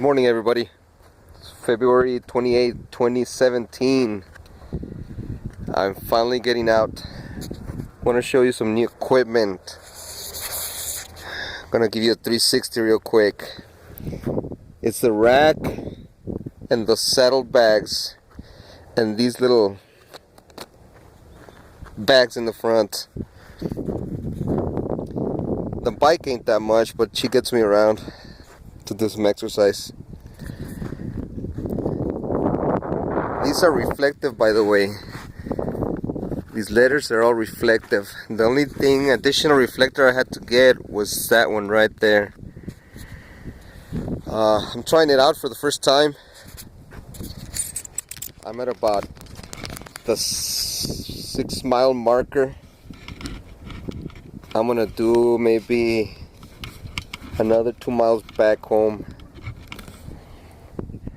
Good morning, everybody. It's February 28, 2017. I'm finally getting out. I want to show you some new equipment. I'm going to give you a 360 real quick. It's the rack and the saddle bags and these little bags in the front. The bike ain't that much, but she gets me around to do some exercise. These are reflective, by the way. These letters are all reflective. The only thing, additional reflector I had to get was that one right there. I'm trying it out for the first time. I'm at about the 6-mile marker. I'm gonna do maybe another 2 miles back home.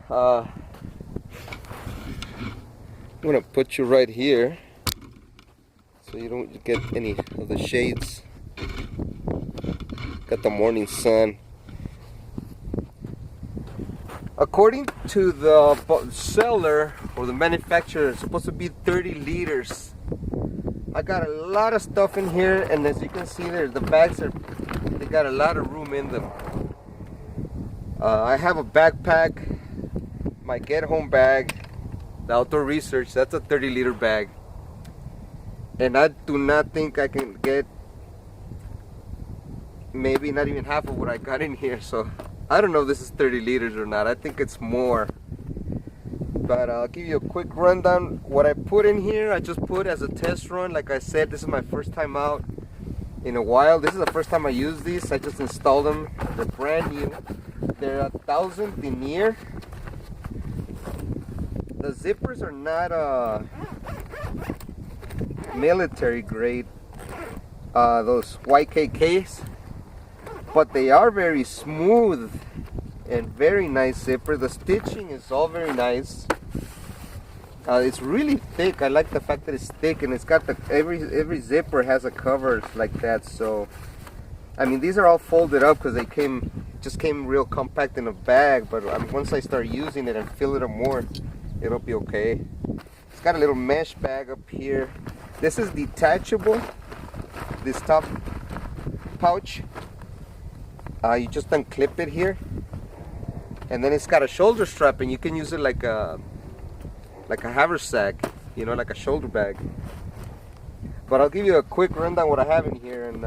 I'm gonna put you right here so you don't get any of the shades. Got the morning sun. According to the seller or the manufacturer, it's supposed to be 30 liters. I got a lot of stuff in here, and as you can see there, the bags they got a lot of room in them. I have a backpack, my get home bag, the outdoor research, that's a 30-liter bag. And I do not think I can get maybe not even half of what I got in here, so I don't know if this is 30 liters or not. I think it's more. But I'll give you a quick rundown. What I put in here, I just put as a test run. Like I said, this is my first time out in a while. This is the first time I use these. I just installed them. They're brand new. They're 1,000 denier. The zippers are not military grade, those YKKs, but they are very smooth and very nice zipper. The stitching is all very nice. It's really thick. I like the fact that it's thick, and it's got the every zipper has a cover like that. So I mean, these are all folded up because they just came real compact in a bag, but once I start using it and fill it up more, it'll be okay. It's got a little mesh bag up here. This is detachable, this top pouch. You just unclip it here, and then it's got a shoulder strap, and you can use it like a haversack, you know, like a shoulder bag. But I'll give you a quick rundown what I have in here, and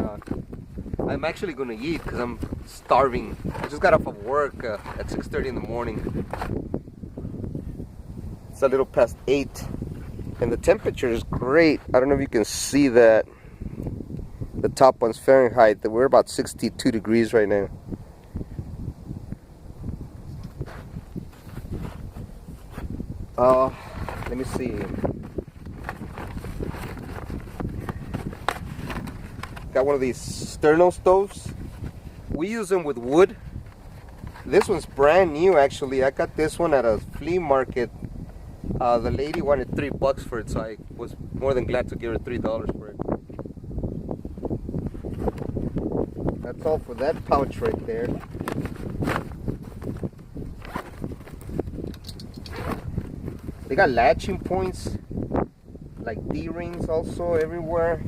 I'm actually gonna eat because I'm starving. I just got off of work at 6:30 in the morning. It's a little past 8, and the temperature is great. I don't know if you can see that. The top one's Fahrenheit. We're about 62 degrees right now. Let me see. Got one of these sterno stoves. We use them with wood. This one's brand new, actually. I got this one at a flea market. The lady wanted $3 for it, so I was more than glad to give her $3 for it. That's all for that pouch right there. They got latching points, like D-rings also everywhere.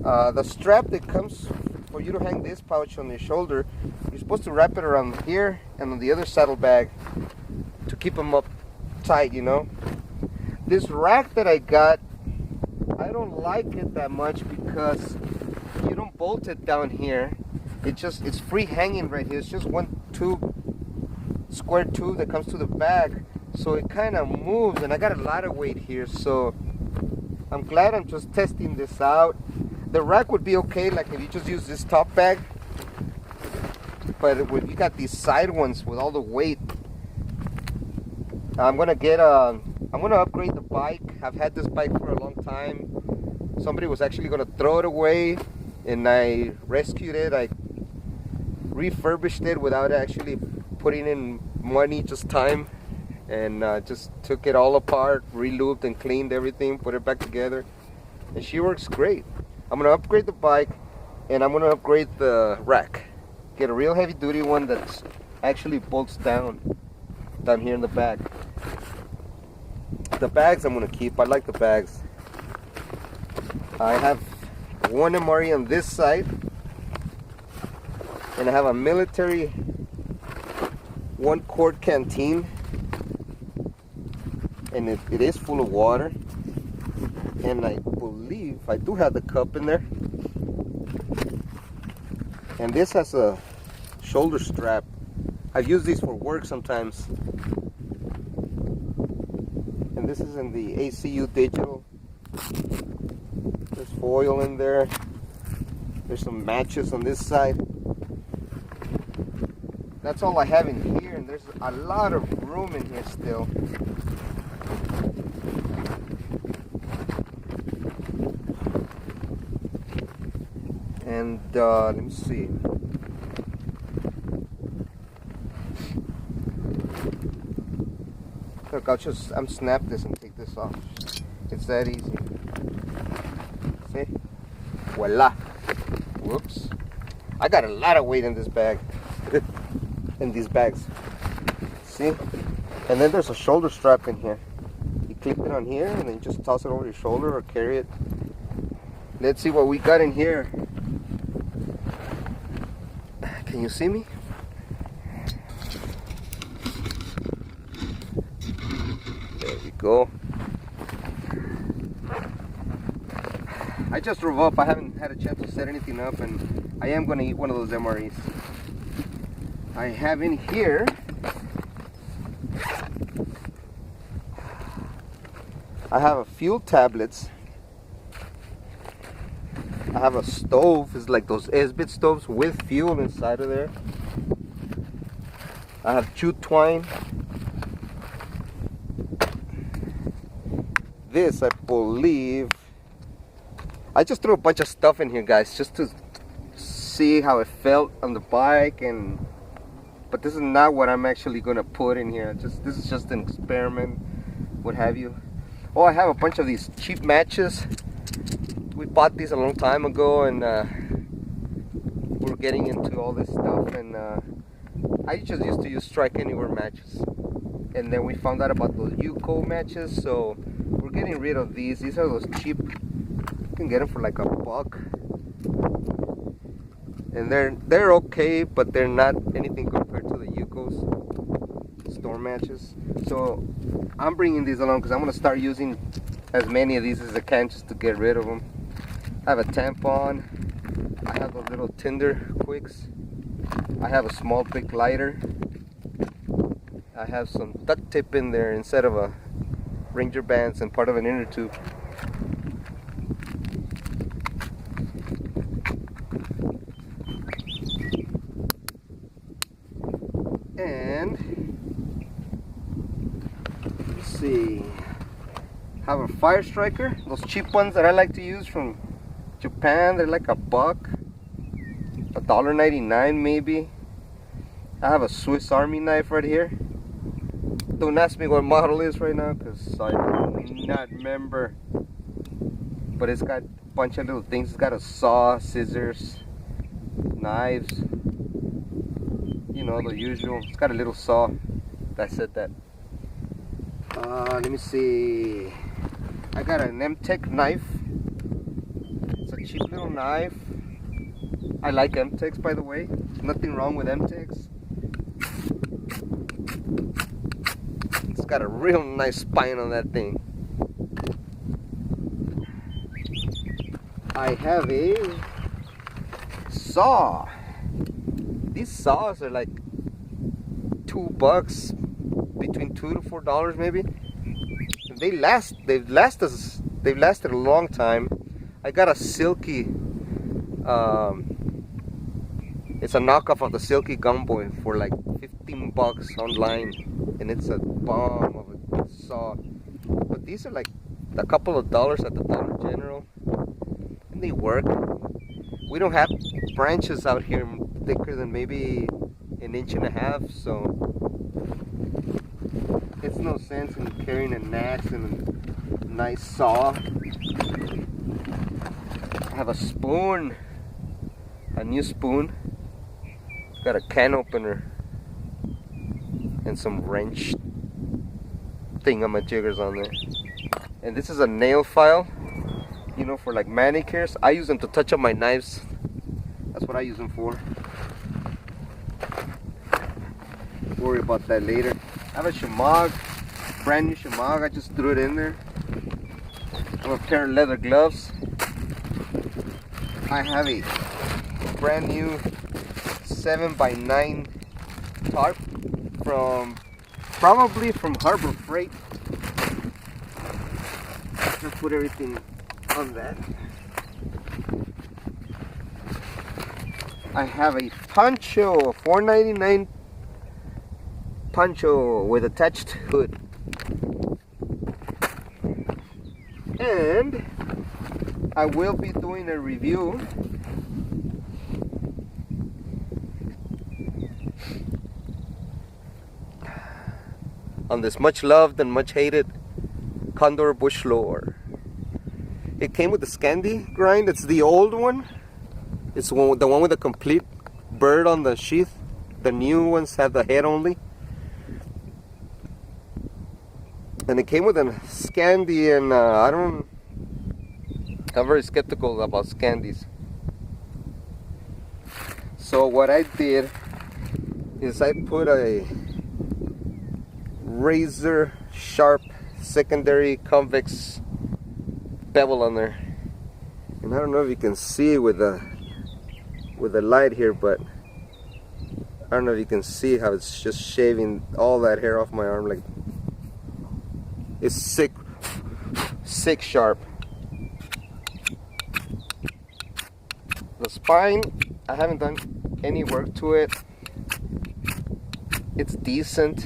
The strap that comes for you to hang this pouch on your shoulder, you're supposed to wrap it around here and on the other saddle bag to keep them up tight, you know. This rack that I got, I don't like it that much because you don't bolt it down here. It's free hanging right here. It's just one tube, square tube that comes to the bag, so it kind of moves, and I got a lot of weight here, so I'm glad I'm just testing this out. The rack would be okay, like if you just use this top bag, but when you got these side ones with all the weight, I'm gonna upgrade the bike. I've had this bike for a long time. Somebody was actually gonna throw it away, and I rescued it. I refurbished it without actually putting in money, just time, and just took it all apart, re-lubed and cleaned everything, put it back together, and she works great. I'm gonna upgrade the bike, and I'm gonna upgrade the rack. Get a real heavy duty one that's actually bolts down here in the back. The bags I'm gonna keep. I like the bags. I have one MRE on this side, and I have a military 1-quart canteen, and it is full of water, and I believe I do have the cup in there, and this has a shoulder strap. I've used these for work sometimes, and this is in the ACU digital. There's foil in there. There's some matches on this side. That's all I have in here, and there's a lot of room in here still. And let me see. Look, I'm snap this and take this off. It's that easy. See? Voila. Whoops. I got a lot of weight in this bag. In these bags. See? And then there's a shoulder strap in here. You clip it on here and then you just toss it over your shoulder or carry it. Let's see what we got in here. Can you see me? There we go. I just drove up. I haven't had a chance to set anything up, and I am going to eat one of those MREs. I have in here I have a fuel tablets. I have a stove. It's like those S-bit stoves with fuel inside of there. I have jute twine. This, I believe, I just threw a bunch of stuff in here, guys, just to see how it felt on the bike, but this is not what I'm actually gonna put in here. This is just an experiment, what have you. Oh, I have a bunch of these cheap matches. We bought these a long time ago, and we're getting into all this stuff, and I just used to use Strike Anywhere matches, and then we found out about those UCO matches, so we're getting rid of these. These are those cheap, you can get them for like $1, and they're okay, but they're not anything compared to the UCOs store matches. So I'm bringing these along because I'm going to start using as many of these as I can just to get rid of them. I have a tampon. I have those little Tinder quicks. I have a small big lighter. I have some duct tape in there instead of a Ranger bands and part of an inner tube. And let's see, I have a Fire Striker, those cheap ones that I like to use from Japan. They're like $1, $1.99 maybe. I have a Swiss Army knife right here. Don't ask me what model is right now because I do not remember. But it's got a bunch of little things. It's got a saw, scissors, knives. You know, the usual. It's got a little saw. I said that. Let me see. I got an M-Tech knife. It's a cheap little knife. I like M-Techs, by the way. Nothing wrong with M-Techs. It's got a real nice spine on that thing. I have a saw. These saws are like $2, between $2 to $4 maybe. They've lasted a long time. I got a Silky. It's a knockoff of the Silky Gumboy for like $15 online, and it's a bomb of a saw. But these are like a couple of dollars at the Dollar General, and they work. We don't have branches out here thicker than maybe 1.5 inches, so it's no sense in carrying an axe and a nice saw. I have a spoon, a new spoon. Got a can opener. and some wrench thingamajiggers on there. And this is a nail file, you know, for like manicures. I use them to touch up my knives. That's what I use them for. Worry about that later. I have a Shimag, brand new Shimag. I just threw it in there. I have a pair of leather gloves. I have a brand new 7x9 tarp probably from Harbor Freight. Just put everything on that. I have a poncho, a $4.99 poncho with attached hood. And I will be doing a review on this much loved and much hated Condor bush loader. It came with the Scandi grind. It's the old one. It's the one with the complete bird on the sheath. The new ones have the head only. And it came with a Scandi, and I'm very skeptical about Scandis. So what I did is I put a razor sharp secondary convex bevel on there, and I don't know if you can see with the light here, but I don't know if you can see how it's just shaving all that hair off my arm. Like, it's sick sharp. The spine, I haven't done any work to it. It's decent.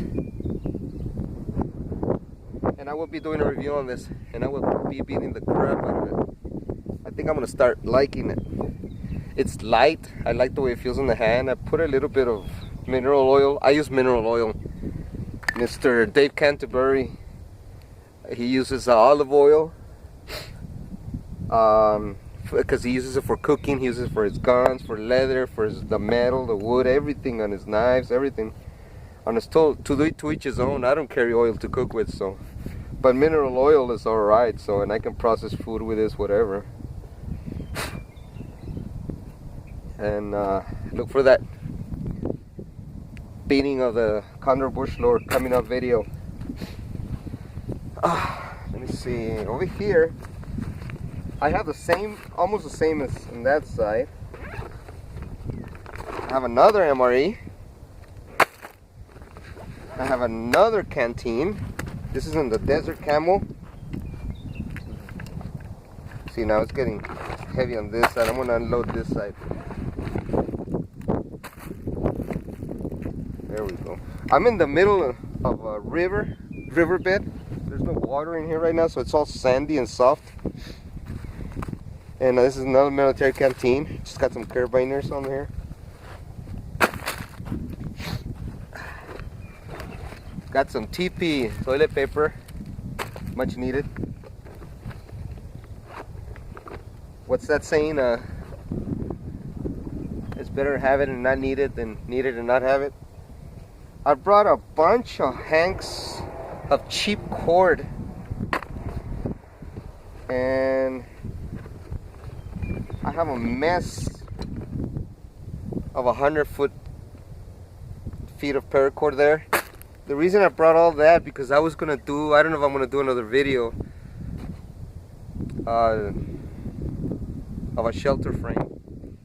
And I will be doing a review on this, and I will be beating the crap out of it. I think I'm gonna start liking it. It's light. I like the way it feels in the hand. I put a little bit of mineral oil. I use mineral oil. Mr. Dave Canterbury, he uses olive oil. Because he uses it for cooking. He uses it for his guns, for leather, for the metal, the wood, everything on his knives, everything. On his to each his own. I don't carry oil to cook with, so. But mineral oil is alright, so, and I can process food with this, whatever. And look for that beating of the Condor bush loader coming up video. Let me see. Over here, I have the same, almost the same as on that side. I have another MRE. I have another canteen. This is in the Desert Camel. See, now it's getting heavy on this side. I'm going to unload this side. There we go. I'm in the middle of a riverbed. There's no water in here right now, so it's all sandy and soft. And this is another military canteen. Just got some carabiners on here. Got some TP toilet paper, much needed. What's that saying? It's better to have it and not need it than need it and not have it. I brought a bunch of hanks of cheap cord, and I have a mess of 100 feet of paracord there. The reason I brought all that, because I was gonna do, I don't know if I'm gonna do another video of a shelter frame,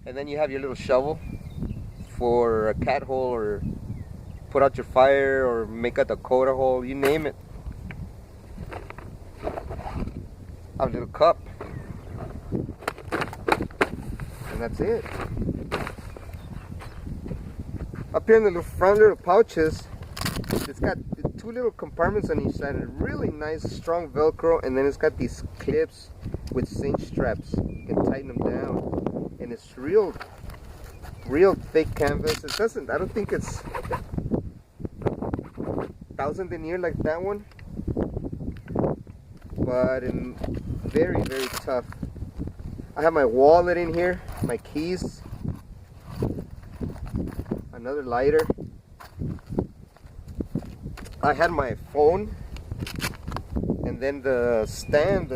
and then you have your little shovel for a cat hole, or put out your fire, or make a Dakota hole, you name it. A little cup, and that's it. Up here in the front little pouches, it's got two little compartments on each side, and really nice strong Velcro, and then it's got these clips with cinch straps. You can tighten them down, and it's real thick canvas. It doesn't, I don't think it's 1000 denier like that one, but very tough. I have my wallet in here, my keys, another lighter, I had my phone and then the stand